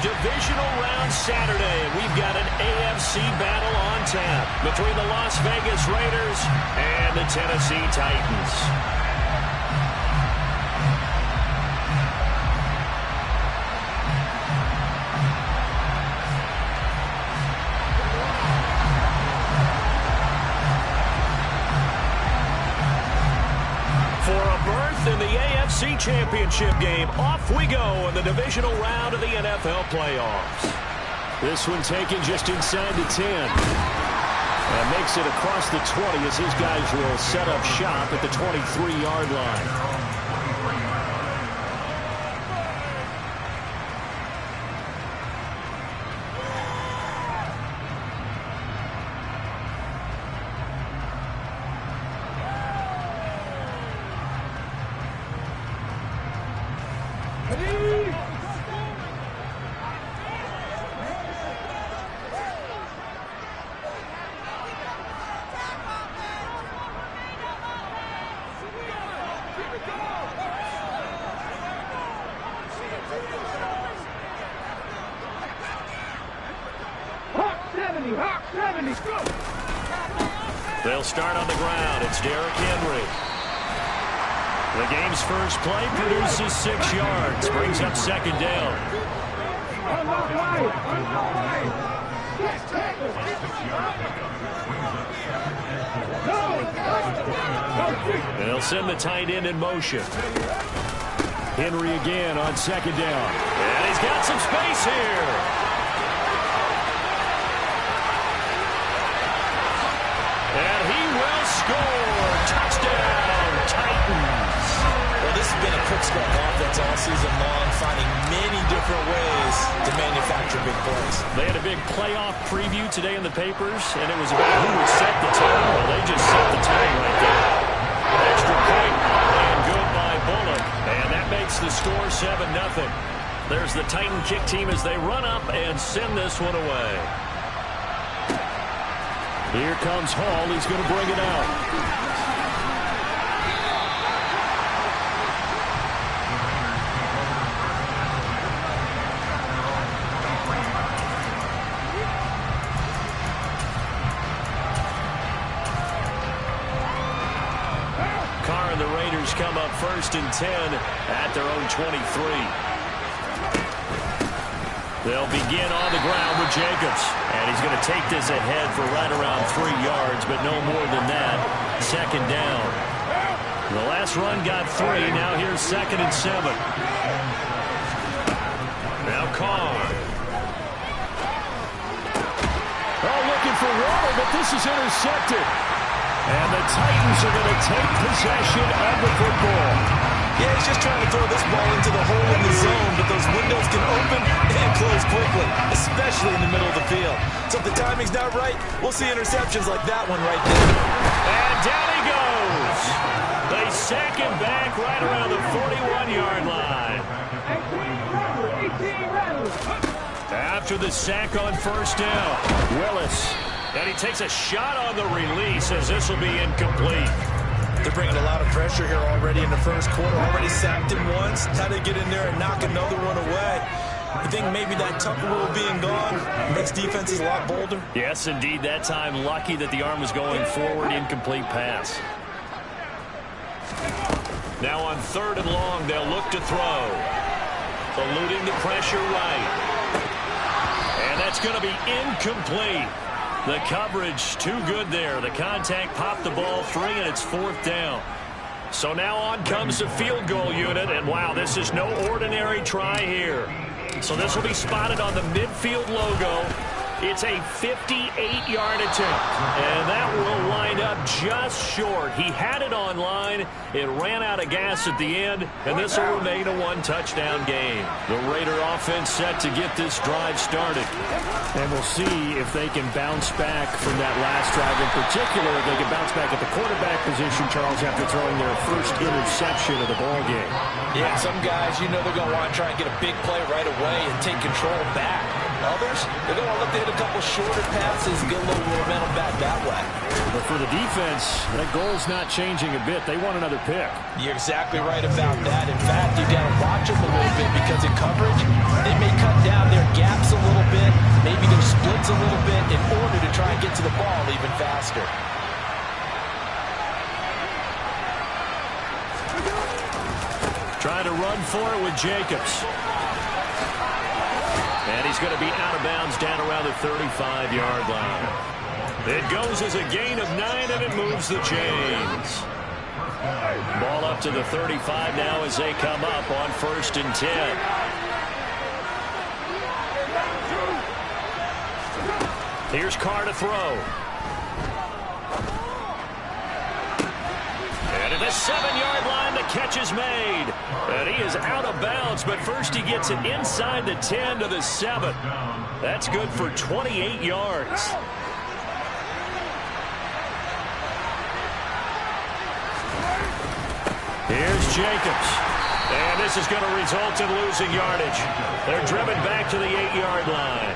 Divisional Round Saturday, and we've got an AFC battle on tap between the Las Vegas Raiders and the Tennessee Titans. In the AFC Championship game, off we go in the divisional round of the NFL playoffs. This one taken just inside the 10. And makes it across the 20 as his guys will set up shop at the 23-yard line. They'll start on the ground. It's Derrick Henry. The game's first play produces 6 yards. Brings up second down. They'll send the tight end in motion. Henry again on second down. And he's got some space here. And he will score. Touchdown, Titans. Well, this has been a quick start offense all season long, finding many different ways to manufacture big plays. They had a big playoff preview today in the papers, and it was about who would set the tone. Well, they just set the tone right there. Extra point, and good by Bullock. And that makes the score 7-0. There's the Titan kick team as they run up and send this one away. Here comes Hall. He's going to bring it out. Carr and the Raiders come up 1st and 10 at their own 23. They'll begin on the ground with Jacobs. And he's going to take this ahead for right around 3 yards, but no more than that. Second down. The last run got 3. Now here's 2nd and 7. Now Carr. Oh, looking for Waddle, but this is intercepted. And the Titans are going to take possession of the football. Yeah, he's just trying to throw this ball into the hole in the zone, but those windows can open and close quickly, especially in the middle of the field. So if the timing's not right, we'll see interceptions like that one right there. And down he goes. They sack him back right around the 41-yard line. After the sack on 1st down, Willis. And he takes a shot on the release as this will be incomplete. They're bringing a lot of pressure here already in the first quarter. Already sacked him once. How to get in there and knock another one away. I think maybe that Tucker rule being gone makes defenses a lot bolder. Yes, indeed. That time, lucky that the arm was going forward. Incomplete pass. Now on 3rd and long, they'll look to throw. Eluding the pressure right. And that's going to be incomplete. The coverage too good there. The contact popped the ball free, and it's 4th down. So now on comes the field goal unit, and wow, this is no ordinary try here. So this will be spotted on the midfield logo. It's a 58-yard attempt, and that will wind up just short. He had it on line. It ran out of gas at the end, and this will remain a 1-touchdown game. The Raider offense set to get this drive started. And we'll see if they can bounce back from that last drive. In particular, if they can bounce back at the quarterback position, Charles, after throwing their first interception of the ballgame. Yeah, some guys, you know they're going to want to try and get a big play right away and take control back. Others, they're going to look to hit a couple shorter passes and get a little momentum back that way. But for the defense, that goal's not changing a bit. They want another pick. You're exactly right about that. In fact, you got to watch them a little bit because in coverage, they may cut down their to run for it with Jacobs. And he's going to be out of bounds down around the 35-yard line. It goes as a gain of 9, and it moves the chains. Ball up to the 35 now as they come up on 1st and 10. Here's Carr to throw. And at the 7-yard line, the catch is made. And he is out of bounds, but first he gets it inside the 10 to the 7. That's good for 28 yards. Here's Jacobs. And this is going to result in losing yardage. They're driven back to the 8-yard line.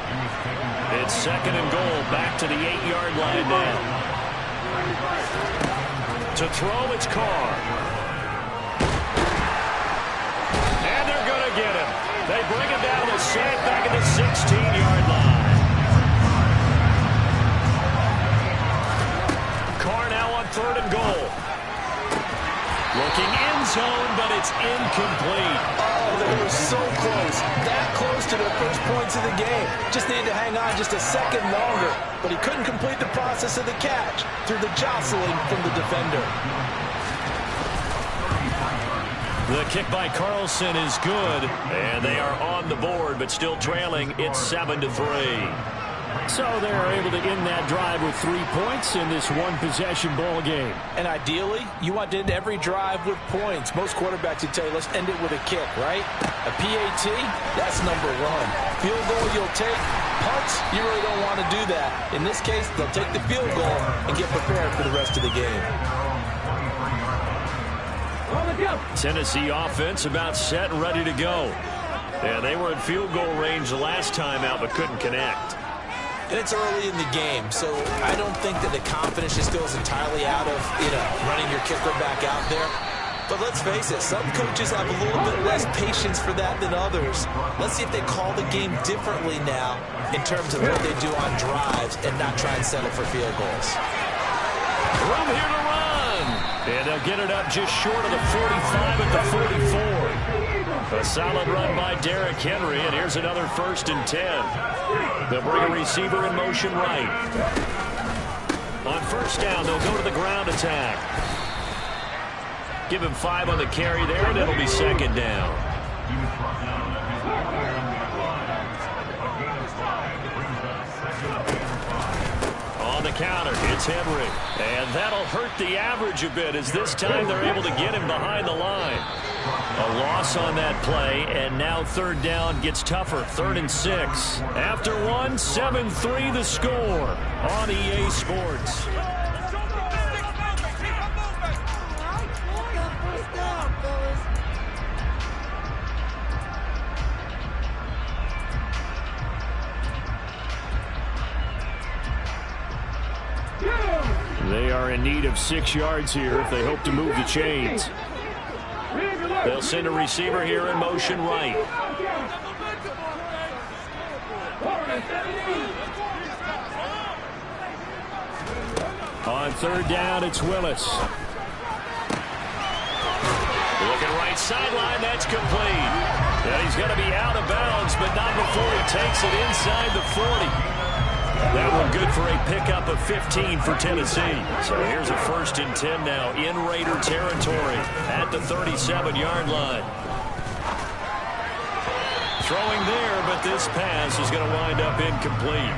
It's 2nd and goal, back to the 8-yard line now. To throw, it's Carr. And they're going to get him. They bring him down the sack back at the 16-yard line. Carr now on 3rd and goal. Looking end zone, but it's incomplete. Oh, they were so close. That close to their first points of the game. Just needed to hang on just a second longer. But he couldn't complete the process of the catch through the jostling from the defender. The kick by Carlson is good. And they are on the board, but still trailing. It's 7-3. So they're able to end that drive with 3 points in this one-possession ball game. And ideally, you want to end every drive with points. Most quarterbacks would tell you, let's end it with a kick, right? A PAT, that's number 1. Field goal you'll take. Punts, you really don't want to do that. In this case, they'll take the field goal and get prepared for the rest of the game. Tennessee offense about set and ready to go. Yeah, they were in field goal range the last time out, but couldn't connect. And it's early in the game, so I don't think that the confidence just goes entirely out of, running your kicker back out there. But let's face it, some coaches have a little bit less patience for that than others. Let's see if they call the game differently now in terms of what they do on drives and not try and settle for field goals. Room here to run. And they'll get it up just short of the 45 at the 44. A solid run by Derrick Henry, and here's another 1st and 10. They'll bring a receiver in motion right. On 1st down, they'll go to the ground attack. Give him 5 on the carry there, and it'll be 2nd down. On the counter, it's Henry. And that'll hurt the average a bit, as this time they're able to get him behind the line. A loss on that play, and now 3rd down gets tougher. 3rd and 6. After 1, 7-3 the score on EA Sports. They are in need of 6 yards here if they hope to move the chains. They'll send a receiver here in motion right. On 3rd down, it's Willis. Looking right sideline, that's complete. And he's going to be out of bounds, but not before he takes it inside the 40. That one good for a pickup of 15 for Tennessee. So here's a 1st and 10 now in Raider territory at the 37-yard line. Throwing there, but this pass is going to wind up incomplete.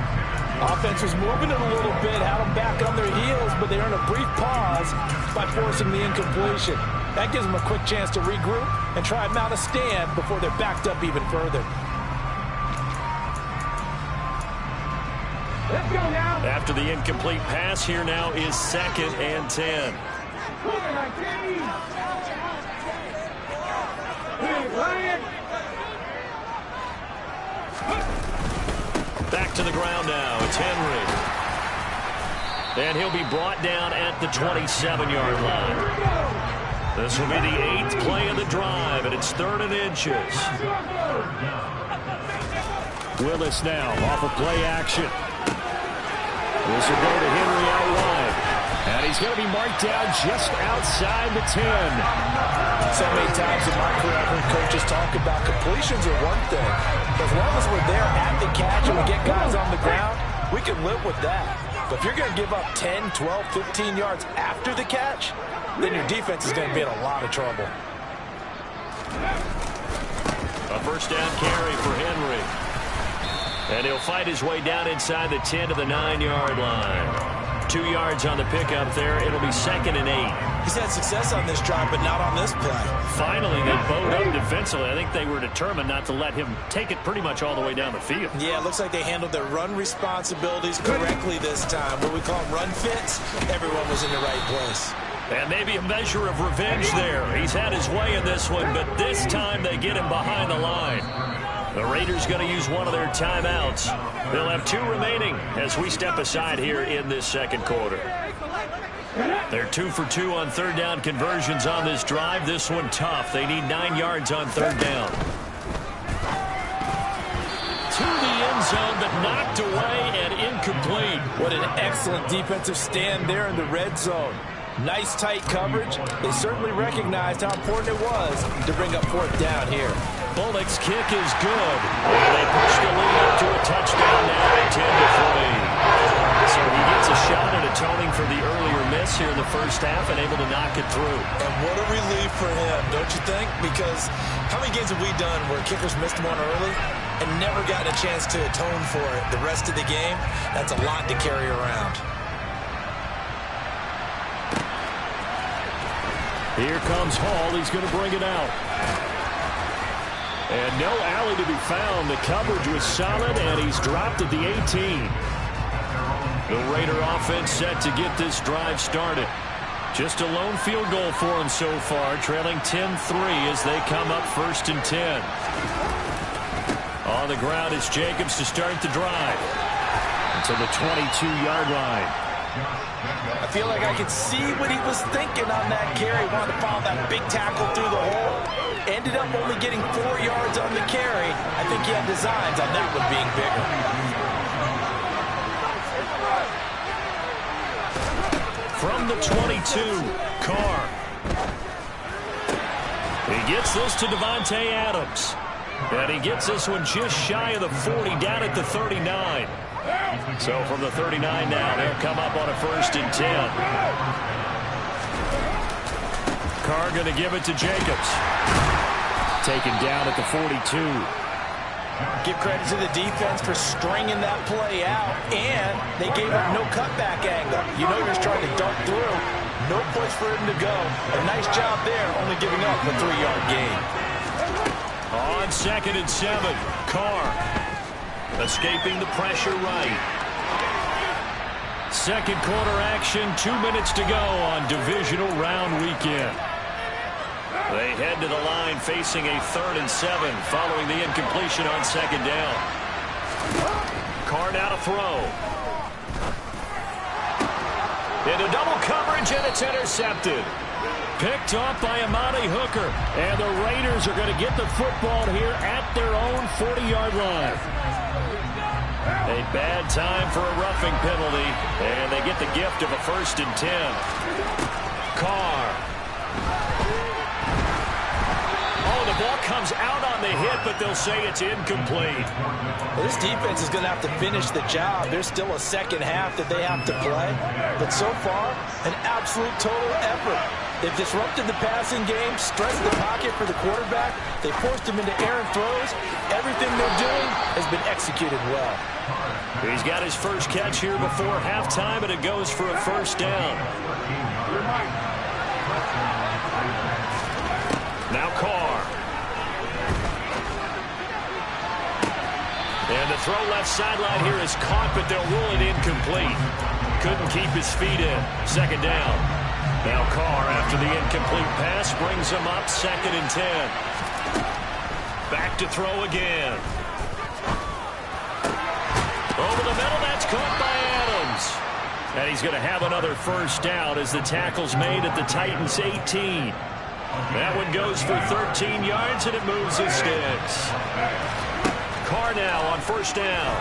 Offense was moving it a little bit, had them back on their heels, but they earned a brief pause by forcing the incompletion. That gives them a quick chance to regroup and try and mount a stand before they're backed up even further. Let's go now. After the incomplete pass, here now is 2nd and 10. Back to the ground now. It's Henry. And he'll be brought down at the 27-yard line. This will be the 8th play of the drive, and it's 3rd and inches. Willis now off of play action. This will go to Henry out wide. And he's going to be marked down just outside the 10. So many times in my career, I've heard coaches talk about completions are one thing. But as long as we're there at the catch and we get guys on the ground, we can live with that. But if you're going to give up 10, 12, 15 yards after the catch, then your defense is going to be in a lot of trouble. A first down carry for Henry. And he'll fight his way down inside the 10 to the 9-yard line. 2 yards on the pickup there. It'll be 2nd and 8. He's had success on this drive, but not on this play. Finally, they bowed up defensively. I think they were determined not to let him take it pretty much all the way down the field. Yeah, it looks like they handled their run responsibilities correctly this time. What we call run fits, everyone was in the right place. And maybe a measure of revenge there. He's had his way in this one, but this time they get him behind the line. The Raiders going to use one of their timeouts. They'll have 2 remaining as we step aside here in this second quarter. They're 2 for 2 on third down conversions on this drive. This one tough. They need 9 yards on third down. To the end zone, but knocked away and incomplete. What an excellent defensive stand there in the red zone. Nice tight coverage. They certainly recognized how important it was to bring up fourth down here. Bullock's kick is good. And they push the lead up to a touchdown now, 10-3. So he gets a shot at atoning for the earlier miss here in the first half and able to knock it through. And what a relief for him, don't you think? Because how many games have we done where kickers missed one early and never gotten a chance to atone for it the rest of the game? That's a lot to carry around. Here comes Hall. He's going to bring it out. And no alley to be found. The coverage was solid, and he's dropped at the 18. The Raider offense set to get this drive started. Just a lone field goal for him so far, trailing 10-3 as they come up 1st and 10. On the ground is Jacobs to start the drive. To the 22-yard line. I feel like I could see what he was thinking on that carry. Wanted to follow that big tackle through the hole. Ended up only getting 4 yards on the carry. I think he had designs on that one being bigger. From the 22, Carr. He gets this to Devontae Adams. And he gets this one just shy of the 40, down at the 39. So from the 39 now, they'll come up on a 1st and 10. Carr going to give it to Jacobs. Taken down at the 42. Give credit to the defense for stringing that play out, and they gave up no cutback angle. You know you're just trying to dunk through. No place for him to go. A nice job there, only giving up a 3-yard gain. On 2nd and 7, Carr escaping the pressure right. Second quarter action, 2 minutes to go on divisional round weekend. They head to the line facing a 3rd and 7 following the incompletion on 2nd down. Carr now to throw. Into double coverage, and it's intercepted. Picked off by Amani Hooker. And the Raiders are going to get the football here at their own 40-yard line. A bad time for a roughing penalty, and they get the gift of a 1st and 10. Carr. Oh, the ball comes out on the hit, but they'll say it's incomplete. Well, this defense is going to have to finish the job. There's still a second half that they have to play. But so far, an absolute total effort. They've disrupted the passing game, stressed the pocket for the quarterback. They forced him into errant throws. Everything they're doing has been executed well. He's got his first catch here before halftime, and it goes for a 1st down. Now Carr. And the throw left sideline here is caught, but they'll rule it incomplete. Couldn't keep his feet in. 2nd down. Now Carr, after the incomplete pass, brings him up 2nd and 10. Back to throw again. Over the middle, that's caught by Adams. And he's going to have another 1st down as the tackle's made at the Titans' 18. That one goes for 13 yards, and it moves his sticks. Carr now on 1st down.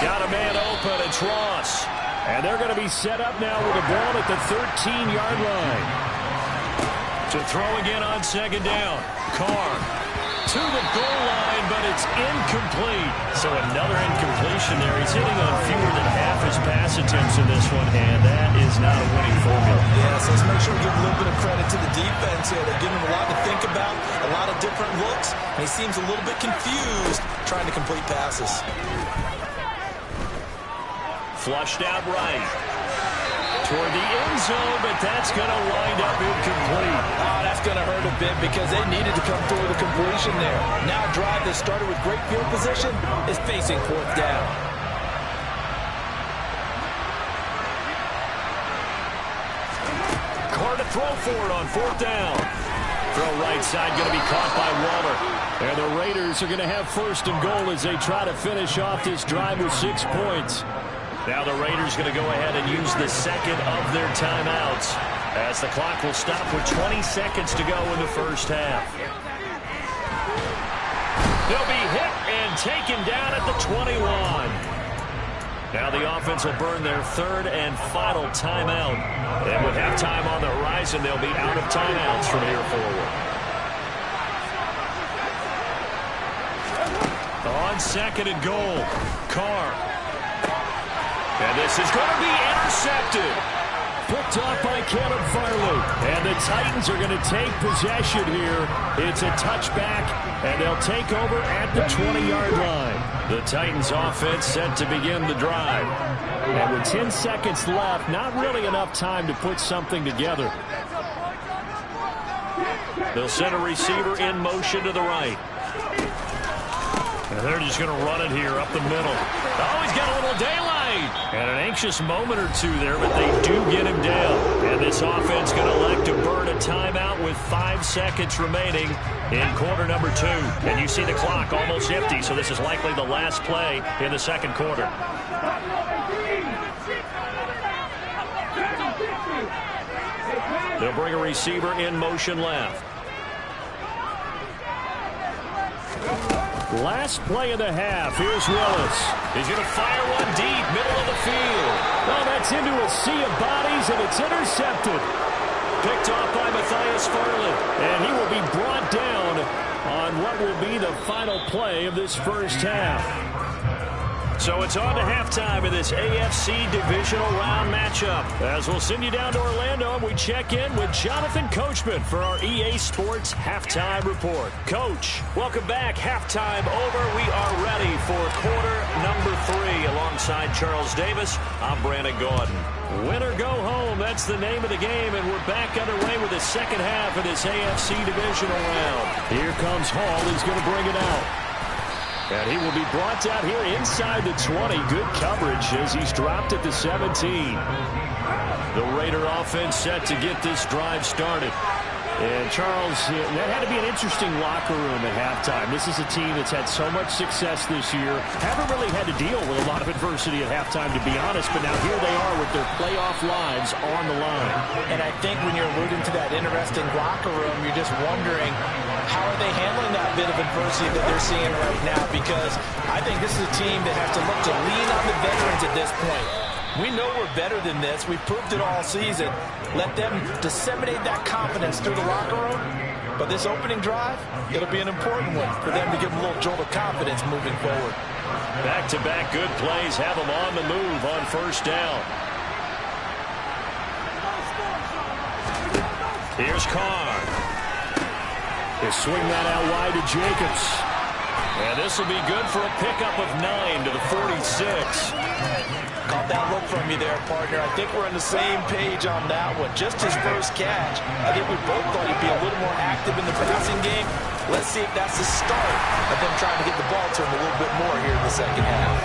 Got a man open, it's Ross. And they're going to be set up now with the ball at the 13-yard line. To throw again on second down. Carr to the goal line, but it's incomplete. So another incompletion there. He's hitting on fewer than half his pass attempts in this one, and that is not a winning formula. Yeah, so let's make sure we give a little bit of credit to the defense here. They're giving him a lot to think about, a lot of different looks, and he seems a little bit confused trying to complete passes. Flushed out right. Toward the end zone, but that's going to wind up incomplete. Oh, that's going to hurt a bit because they needed to come through with a completion there. Now a drive that started with great field position is facing fourth down. Carr to throw for it on fourth down. Throw right side going to be caught by Waller. And the Raiders are going to have first and goal as they try to finish off this drive with 6 points. Now the Raiders going to go ahead and use the second of their timeouts as the clock will stop with 20 seconds to go in the first half. They'll be hit and taken down at the 21. Now the offense will burn their third and final timeout. And with halftime on the horizon, they'll be out of timeouts from here forward. On second and goal, Carr. And this is going to be intercepted. Picked off by Caleb Farley. And the Titans are going to take possession here. It's a touchback, and they'll take over at the 20-yard line. The Titans offense set to begin the drive. And with 10 seconds left, not really enough time to put something together. They'll send a receiver in motion to the right. And they're just going to run it here up the middle. Oh, he's got a little daylight. And an anxious moment or two there, but they do get him down. And this offense going to elect to burn a timeout with 5 seconds remaining in quarter number 2. And you see the clock almost empty, so this is likely the last play in the second quarter. They'll bring a receiver in motion left. Last play of the half. Here's Willis. He's going to fire one deep, middle of the field. Well, that's into a sea of bodies, and it's intercepted. Picked off by Matthias Farley. And he will be brought down on what will be the final play of this first half. So it's on to halftime in this AFC divisional round matchup. As we'll send you down to Orlando, and we check in with Jonathan Coachman for our EA Sports Halftime Report. Coach, welcome back. Halftime over. We are ready for quarter number 3. Alongside Charles Davis, I'm Brandon Gaudin. Win or go home, that's the name of the game, and we're back underway with the second half of this AFC divisional round. Here comes Hall. He's going to bring it out. And he will be brought down here inside the 20. Good coverage as he's dropped at the 17. The Raider offense set to get this drive started. And Charles, that had to be an interesting locker room at halftime. This is a team that's had so much success this year. Haven't really had to deal with a lot of adversity at halftime, to be honest. But now here they are with their playoff lives on the line. And I think when you're alluding to that interesting locker room, you're just wondering, how are they handling that bit of adversity that they're seeing right now? Because I think this is a team that has to look to lean on the veterans at this point. We know we're better than this. We've proved it all season. Let them disseminate that confidence through the locker room. But this opening drive, it'll be an important one for them to give them a little jolt of confidence moving forward. Back-to-back good plays have them on the move on first down. Here's Carr. He'll swing that out wide to Jacobs. And this will be good for a pickup of 9 to the 46. Caught that look from you there, partner. I think we're on the same page on that one. Just his first catch. I think we both thought he'd be a little more active in the passing game. Let's see if that's the start of them trying to get the ball to him a little bit more here in the second half.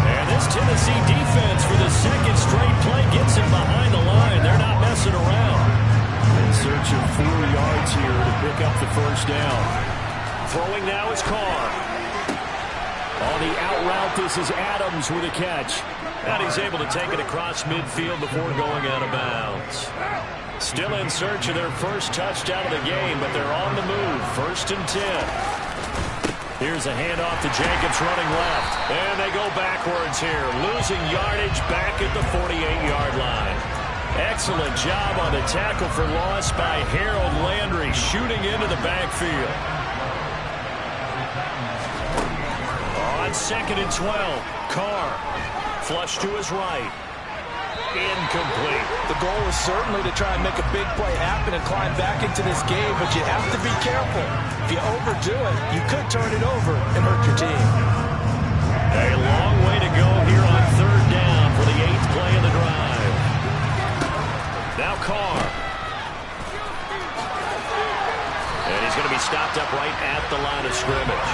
And this Tennessee defense for the second straight play gets him behind the line. They're not messing around. In search of 4 yards here to pick up the first down. Throwing now is Carr. On the out route, this is Adams with a catch. And he's able to take it across midfield before going out of bounds. Still in search of their first touchdown of the game, but they're on the move. 1st and 10. Here's a handoff to Jacobs running left. And they go backwards here, losing yardage back at the 48-yard line. Excellent job on the tackle for loss by Harold Landry, shooting into the backfield. On 2nd and 12, Carr. Flush to his right. Incomplete. The goal is certainly to try and make a big play happen and climb back into this game, but you have to be careful. If you overdo it, you could turn it over and hurt your team. A long way to go here on 3rd down for the 8th play of the drive. Now Carr. And he's going to be stopped up right at the line of scrimmage.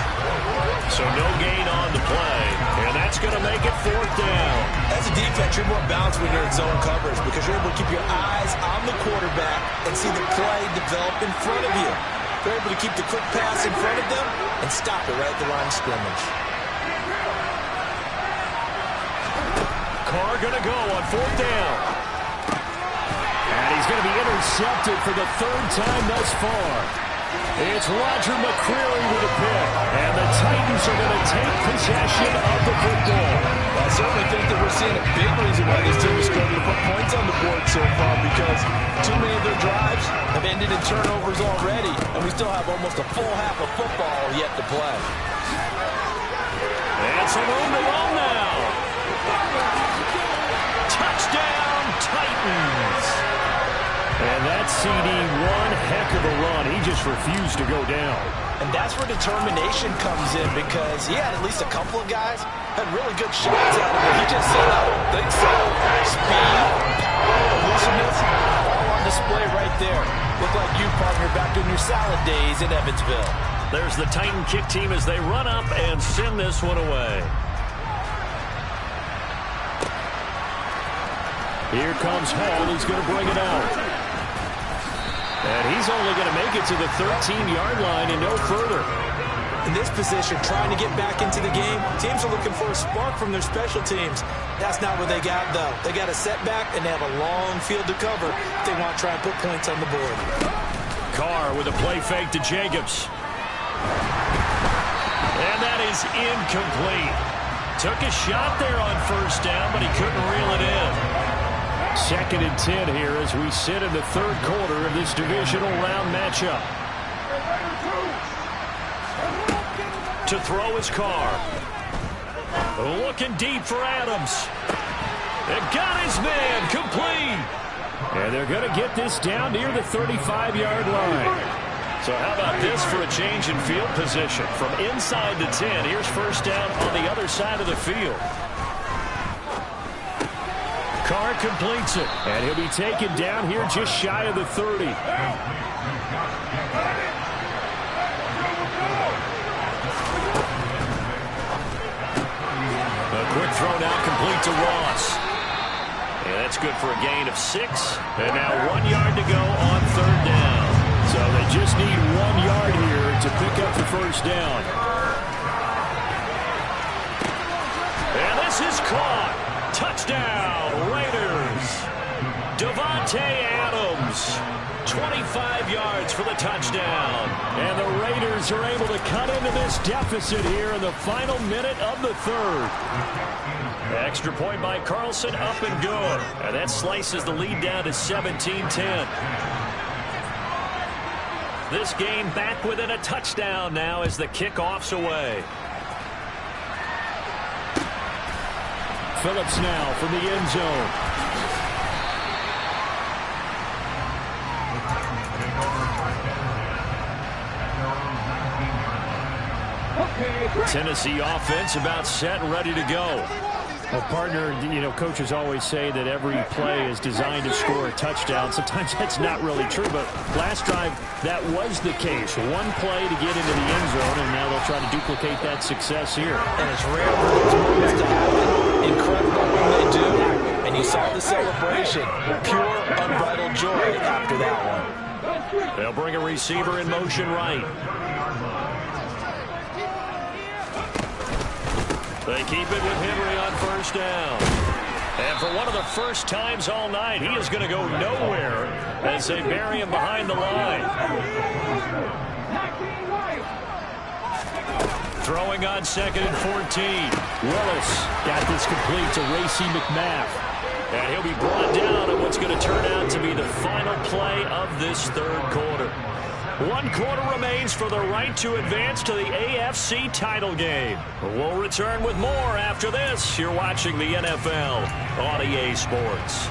So no gain on the play, and that's going to make it 4th down. As a defense, you're more balanced when you're in zone coverage because you're able to keep your eyes on the quarterback and see the play develop in front of you. You're able to keep the quick pass in front of them and stop it right at the line of scrimmage. Carr going to go on 4th down. And he's going to be intercepted for the 3rd time thus far. It's Roger McCreary with a pick, and the Titans are going to take possession of the football. Well, I certainly think that we're seeing a big reason why this team is struggling to put points on the board so far because too many of their drives have ended in turnovers already, and we still have almost a full half of football yet to play. And some room to run now. Touchdown, Titans. And that's CD, one heck of a run. He just refused to go down. And that's where determination comes in because he had at least a couple of guys had really good shots at him, but he just said, I don't think so. Speed, power, elusiveness, all on display right there. Look like you, partner, back in your salad days in Evansville. There's the Titan kick team as they run up and send this one away. Here comes Hall. He's going to bring it out. And he's only going to make it to the 13-yard line and no further. In this position, trying to get back into the game, teams are looking for a spark from their special teams. That's not what they got, though. They got a setback, and they have a long field to cover if they want to try and put points on the board. Carr with a play fake to Jacobs. And that is incomplete. Took a shot there on 1st down, but he couldn't reel it in. 2nd and 10 here as we sit in the 3rd quarter of this divisional round matchup. To throw his Carr. Looking deep for Adams. It got his man complete. And they're going to get this down near the 35-yard line. So how about this for a change in field position? From inside the 10, here's 1st down on the other side of the field. Carr completes it, and he'll be taken down here just shy of the 30. A quick throw now complete to Ross. And that's good for a gain of 6. And now 1 yard to go on 3rd down. So they just need 1 yard here to pick up the 1st down. And this is caught. Touchdown, Raiders. Davante Adams, 25 yards for the touchdown. And the Raiders are able to cut into this deficit here in the final minute of the 3rd. Extra point by Carlson, up and good. And that slices the lead down to 17-10. This game back within a touchdown now as the kickoff's away. Phillips now from the end zone. Tennessee offense about set and ready to go. Well, partner, you know, coaches always say that every play is designed to score a touchdown. Sometimes that's not really true, but last drive, that was the case. One play to get into the end zone, and now they'll try to duplicate that success here. And it's rare for those moments to happen. Incredible when they do. And you saw the celebration. Pure, unbridled joy after that one. They'll bring a receiver in motion right. They keep it with Henry on 1st down. And for one of the first times all night, he is going to go nowhere as they bury him behind the line. Throwing on 2nd and 14. Willis got this complete to Racey McMath. And he'll be brought down in what's going to turn out to be the final play of this third quarter. 1 quarter remains for the right to advance to the AFC title game. We'll return with more after this. You're watching the NFL on EA Sports.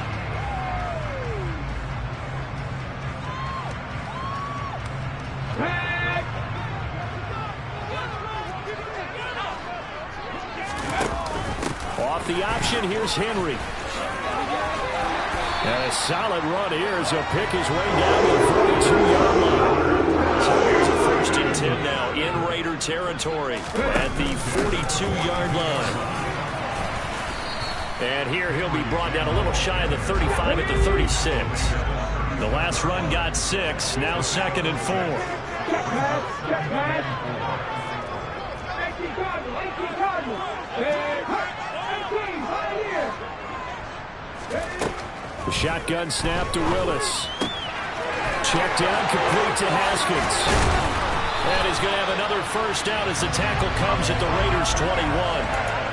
Off the option, here's Henry. And a solid run here as he'll pick his way down to the 42-yard line. So here's a 1st and 10 now in Raider territory at the 42-yard line. And here he'll be brought down a little shy of the 35 at the 36. The last run got 6, now 2nd and 4. The shotgun snap to Willis. Check down, complete to Haskins. And he's going to have another 1st down as the tackle comes at the Raiders' 21.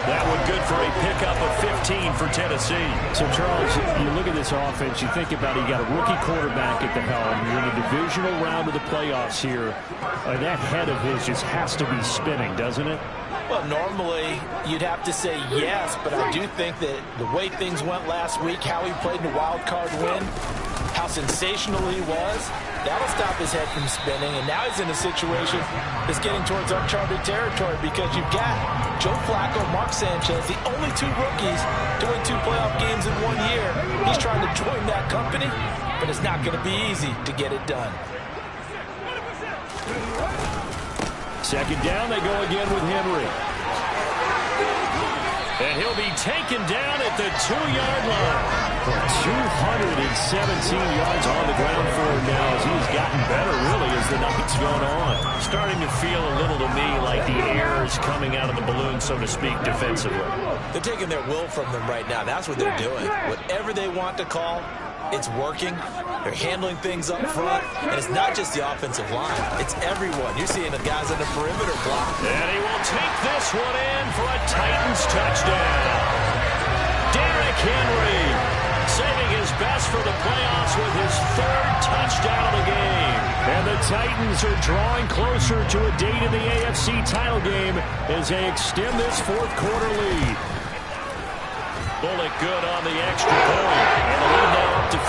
That one good for a pickup of 15 for Tennessee. So, Charles, you look at this offense, you think about it, you got a rookie quarterback at the helm. You're in a divisional round of the playoffs here. That head of his just has to be spinning, doesn't it? Well, normally you'd have to say yes, but I do think that the way things went last week, how he played in the wild card win, how sensational he was, that'll stop his head from spinning. And now he's in a situation that's getting towards uncharted territory because you've got Joe Flacco, Mark Sanchez, the only 2 rookies to win 2 playoff games in 1 year. He's trying to join that company, but it's not going to be easy to get it done. 2nd down, they go again with Henry. And he'll be taken down at the 2-yard line. 217 yards on the ground for him now as he's gotten better, really, as the night's gone on. Starting to feel a little to me like the air is coming out of the balloon, so to speak, defensively. They're taking their will from them right now. That's what they're doing. Whatever they want to call, it's working. They're handling things up front. And it's not just the offensive line. It's everyone. You're seeing the guys on the perimeter block. And he will take this one in for a Titans touchdown. Derrick Henry saving his best for the playoffs with his 3rd touchdown of the game. And the Titans are drawing closer to a date in the AFC title game as they extend this 4th quarter lead. Bullock good on the extra point. And the lead now up to 14.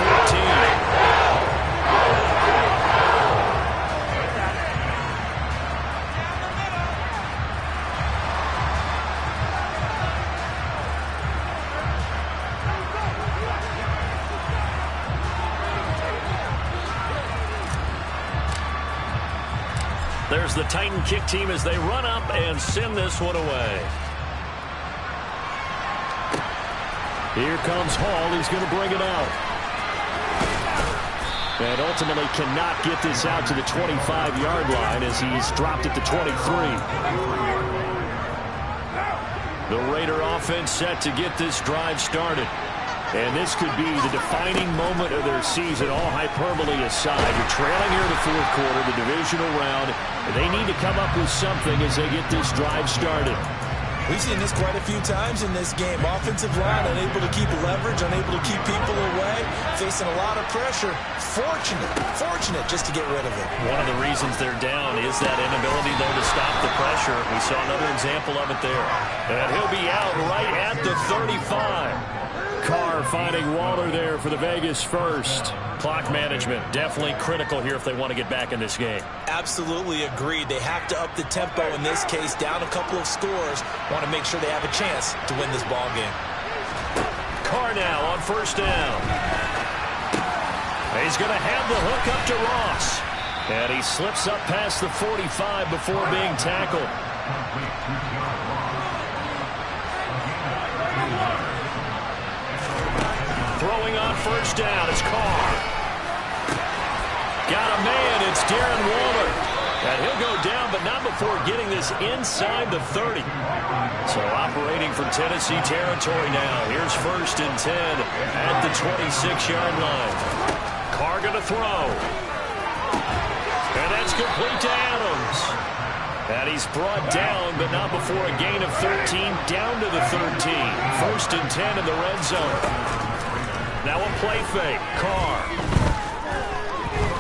There's the Titan kick team as they run up and send this one away. Here comes Hall. He's going to bring it out. And ultimately cannot get this out to the 25-yard line as he's dropped at the 23. The Raider offense set to get this drive started. And this could be the defining moment of their season, all hyperbole aside. You're trailing here in the 4th quarter, the divisional round. And they need to come up with something as they get this drive started. We've seen this quite a few times in this game. Offensive line unable to keep leverage, unable to keep people away, facing a lot of pressure. Fortunate just to get rid of it. One of the reasons they're down is that inability, though, to stop the pressure. We saw another example of it there. And he'll be out right at the 35. Carr finding Waller there for the Vegas first. Clock management definitely critical here if they want to get back in this game. Absolutely agreed. They have to up the tempo in this case, down a couple of scores. Want to make sure they have a chance to win this ball game. Carr now on 1st down. He's going to have the hook up to Ross. And he slips up past the 45 before being tackled. Throwing on 1st down is Carr. Got a man, it's Darren Waller. And he'll go down, but not before getting this inside the 30. So operating from Tennessee territory now. Here's 1st and 10 at the 26-yard line. Carr going to throw. And that's complete to Adams. And he's brought down, but not before a gain of 13, down to the 13. 1st and 10 in the red zone. Now a play fake. Carr.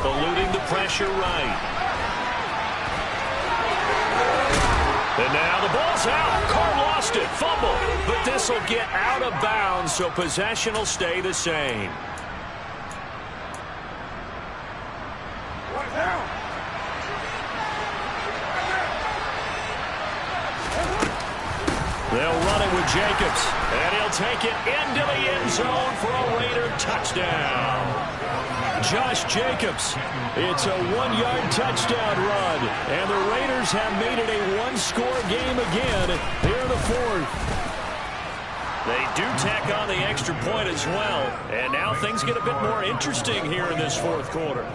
Eluding the pressure right. And now the ball's out. Carr lost it. Fumble. But this will get out of bounds, so possession will stay the same. They'll run it with Jacobs, and he'll take it into the end zone for a Raider touchdown. Josh Jacobs, it's a 1-yard touchdown run, and the Raiders have made it a one-score game again here in the fourth. They do tack on the extra point as well, and now things get a bit more interesting here in this fourth quarter.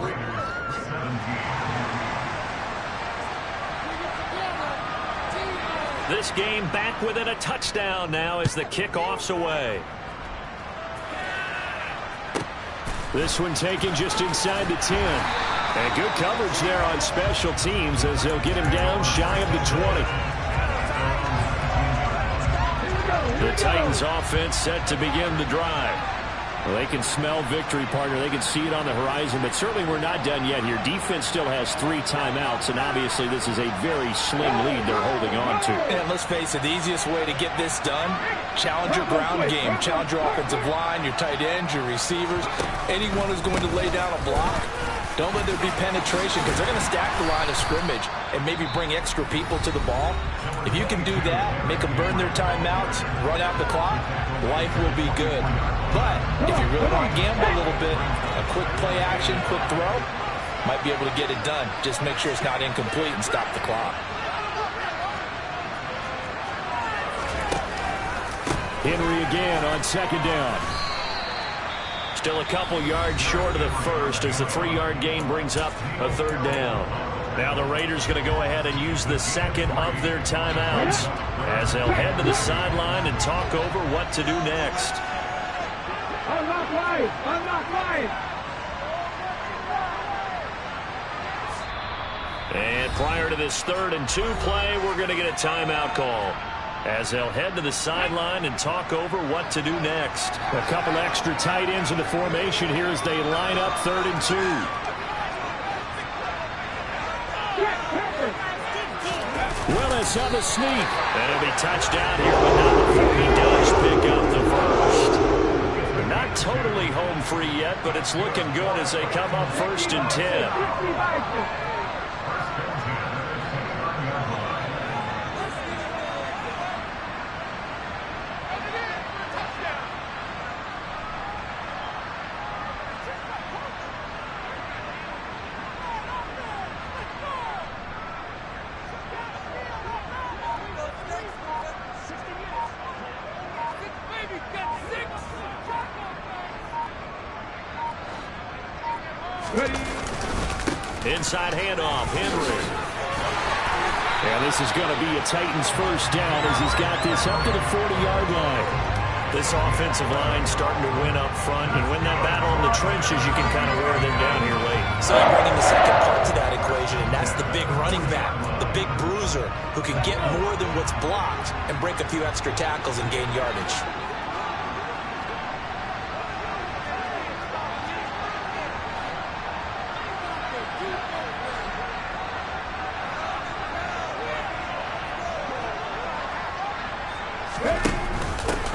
This game back within a touchdown now as the kickoff's away. This one taken just inside the 10. And good coverage there on special teams as they'll get him down shy of the 20. The Titans offense set to begin the drive. Well, they can smell victory, partner. They can see it on the horizon, but certainly we're not done yet here. Defense still has 3 timeouts, and obviously this is a very slim lead they're holding on to. And let's face it, the easiest way to get this done, challenge your ground game. Challenge your offensive line, your tight ends, your receivers, anyone who's going to lay down a block. Don't let there be penetration because they're going to stack the line of scrimmage and maybe bring extra people to the ball. If you can do that, make them burn their timeouts, run out the clock, life will be good. But if you really want to gamble a little bit, a quick play action, quick throw, might be able to get it done. Just make sure it's not incomplete and stop the clock. Henry again on second down. Still a couple yards short of the first as the 3-yard gain brings up a third down. Now the Raiders going to go ahead and use the second of their timeouts as they'll head to the sideline and talk over what to do next. Unlock life! Unlock life! And prior to this 3rd and 2 play, we're going to get a timeout call as they'll head to the sideline and talk over what to do next. A couple extra tight ends in the formation here as they line up 3rd and 2. Willis on the sneak. And he'll be touched down here, but not before he does pick up the first. They're not totally home free yet, but it's looking good as they come up 1st and 10. Inside handoff, Henry. And this is going to be a Titans first down as he's got this up to the 40-yard line. This offensive line starting to win up front, and win that battle in the trenches, you can kind of wear them down here late. So you bring in the second part to that equation, and that's the big running back, the big bruiser, who can get more than what's blocked and break a few extra tackles and gain yardage.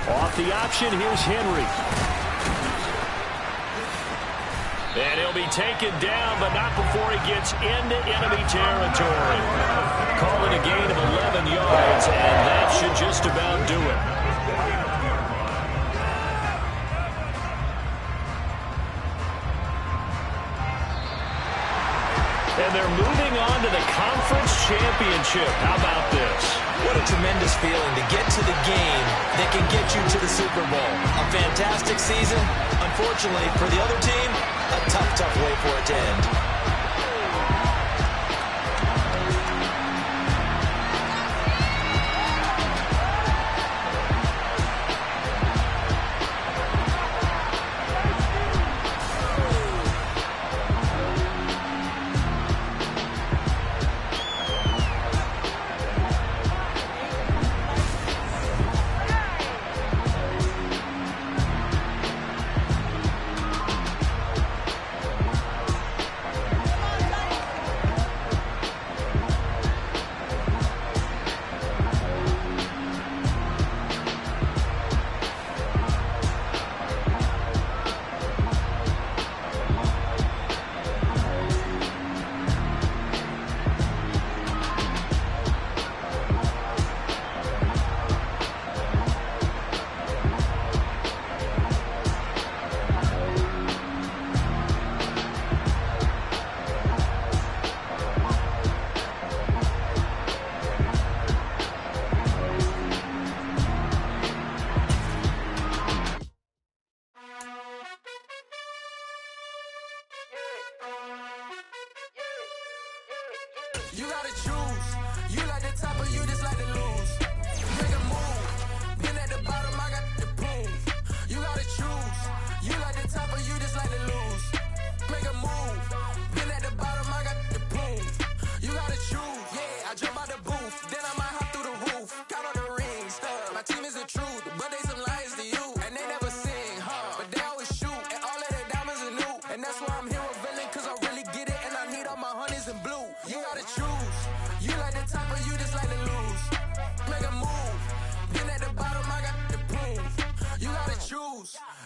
Off the option, here's Henry. And he'll be taken down, but not before he gets into enemy territory. Call it a gain of 11 yards, and that should just about do it. And they're moving on to the conference championship. How about this? What a tremendous feeling to get to the game that can get you to the Super Bowl. A fantastic season. Unfortunately, for the other team, a tough way for it to end.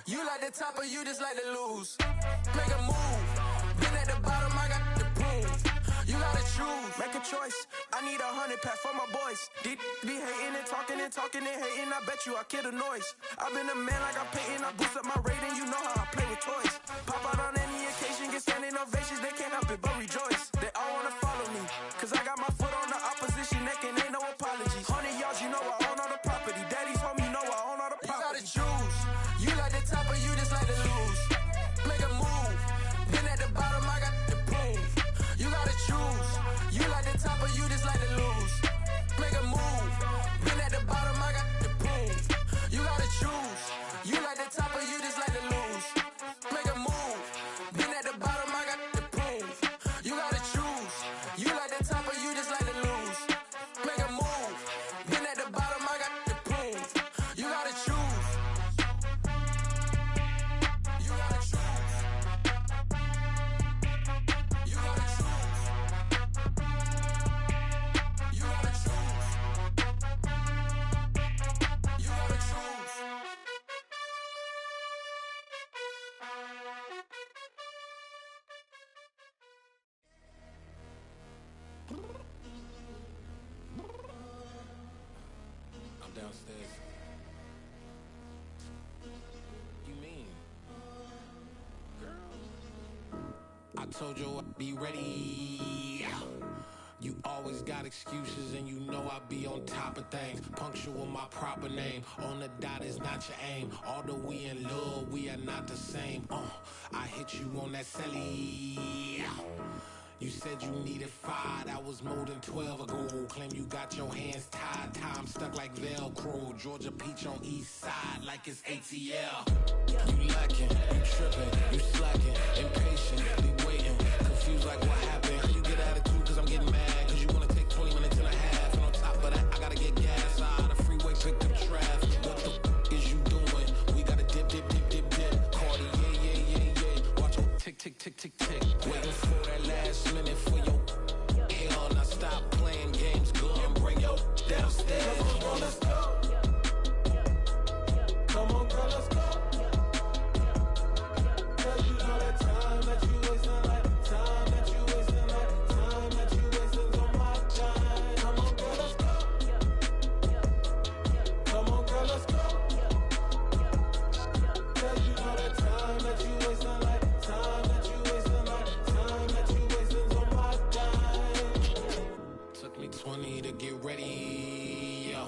You like the top or you just like to lose? Make a move. Been at the bottom, I got the prove. You gotta choose, make a choice. I need 100 pack for my boys. Be hating and talking and hating. I bet you I kill the noise. I've been a man like I'm Peyton. I boost up my rating, you know how I play with toys. Pop out on any occasion, get standing ovations. They can't help it but rejoice. They all wanna follow me, cause I got my foot on the opposition neck and ain't no apologies. 100 yards, you know I own all the property. Daddy's home, you know I own all the property. You gotta choose. You like the top or you just like to lose? Make a move. Been at the bottom, I got the proof. You gotta choose. You like the top or you just like to lose? Make a move. Been at the bottom, I got the proof. You gotta choose. You like the top or you just like to lose? Make a move. Been at the bottom, I got the proof. You gotta choose. You like the top or you just like to lose? Make a move. Been at the bottom, I got the proof. You gotta choose. You gotta choose. You gotta choose. You gotta choose. You gotta choose. I'm downstairs. You mean? Girl, I told you I'd be ready. You always got excuses and you know I be on top of things. Punctual my proper name. On the dot is not your aim. Although we in love, we are not the same. I hit you on that celly. You said you needed 5, that was more than 12 ago. Claim you got your hands tied, time stuck like Velcro. Georgia Peach on east side like it's ATL. You lacking, you tripping, you slacking, impatient, be waiting, confused like what happened. How you get attitude cause I'm getting mad, cause you wanna take 20 minutes and a half. And on top of that, I gotta get gas out of the freeway, pick up traffic. What the is you doing? We gotta dip, dip, dip, dip, dip. Cardi, yeah. Watch your tick, tick, tick, tick, tick. Waiting for that last minute for your hell. Now stop playing games, go and bring your downstairs. Come on, girl, let's go. Come on, girl, let's go. Cause you know that time that you wasting, like time that you wasting, like time that you wasting on my time. Come on, girl, let's go. Come on, girl, let's go. Cause you know that time that you wasting, like time that you wasting, like time that you wasting on my time. Took me 20 to get ready, yo.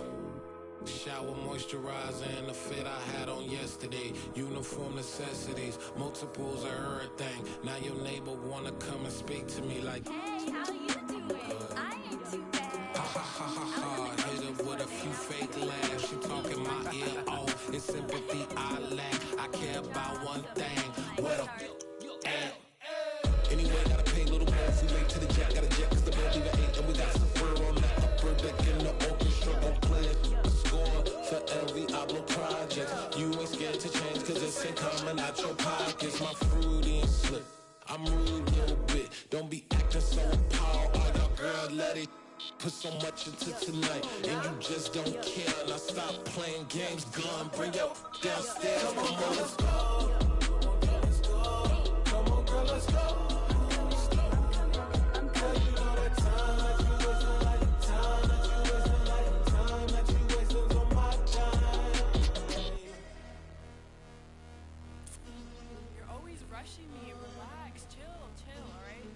Shower, moisturizer, and the fit I had on yesterday. Uniform necessities, multiples of everything. Now your neighbor wanna come and speak to me like, hey, how you doing? I ain't too bad. Ha ha ha ha ha. Hit her with a few fake laughs. She talking my ear off. It's sympathy I lack. I care about one thing. Well, and anyway, gotta pay a little more if we late to the jack. Got a jet cause the bed leave at 8. And we got some fur on that upper deck in the orchestra. Gon' play a score for every Ablo project. You ain't scared to change cause it's ain't coming out your pockets. My fruity and slip. I'm rude a little bit. Don't be acting so appalled. All y'all girl, let it put so much into tonight. And you just don't care. Now stop playing games. Gun, bring your downstairs. Come on, girl, let's go. Come on, girl, let's go. Cause you know that time that you wasting, like time that you wasting, like time that you wasting on my time. You're always rushing me. Relax, chill, alright?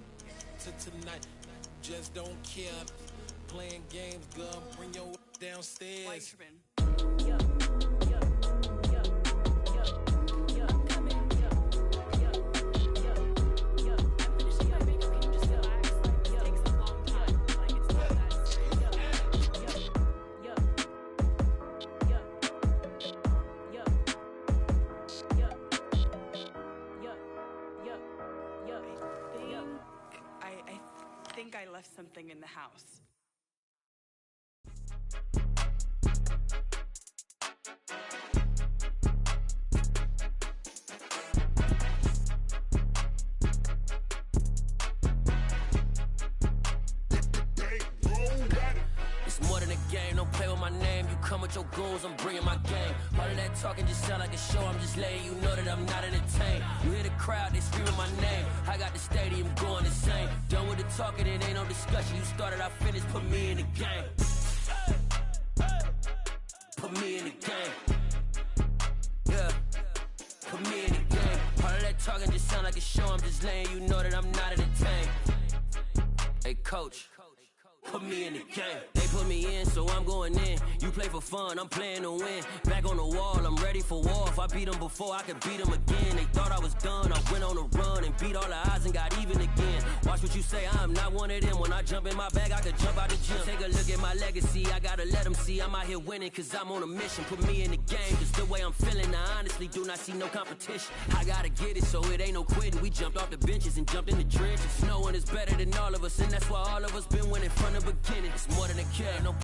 To tonight, just don't care. Playing games, gun, bring your downstairs. Why you tripping? I think I left something in the house. It's more than a game, don't play with my my name. You come with your goons, I'm bringing my game. All of that talking just sound like a show, I'm just laying. You know that I'm not entertained. You hear the crowd, they screaming my name. I got the stadium going insane. Done with the talking, it ain't no discussion. You started, I finished, put me in the game. Put me in the game. Yeah. Put me in the game. All of that talking just sound like a show, I'm just laying. You know that I'm not entertained. Hey, coach. Put me in the game. They put me in, so I'm going in. You play for fun, I'm playing to win. Back on the wall, I'm ready for war. If I beat them before, I could beat them again. They thought I was done, I went on a run and beat all the odds and got even again. Watch what you say, I'm not one of them. When I jump in my bag, I could jump out the gym. Take a look at my legacy, I gotta let them see I'm out here winning, cause I'm on a mission. Put me in the game, cause the way I'm feeling, I honestly do not see no competition. I gotta get it, so it ain't no quitting. We jumped off the benches and jumped in the trenches. No one is better than all of us, and that's why all of us been winning from the beginning. It's more than a game, no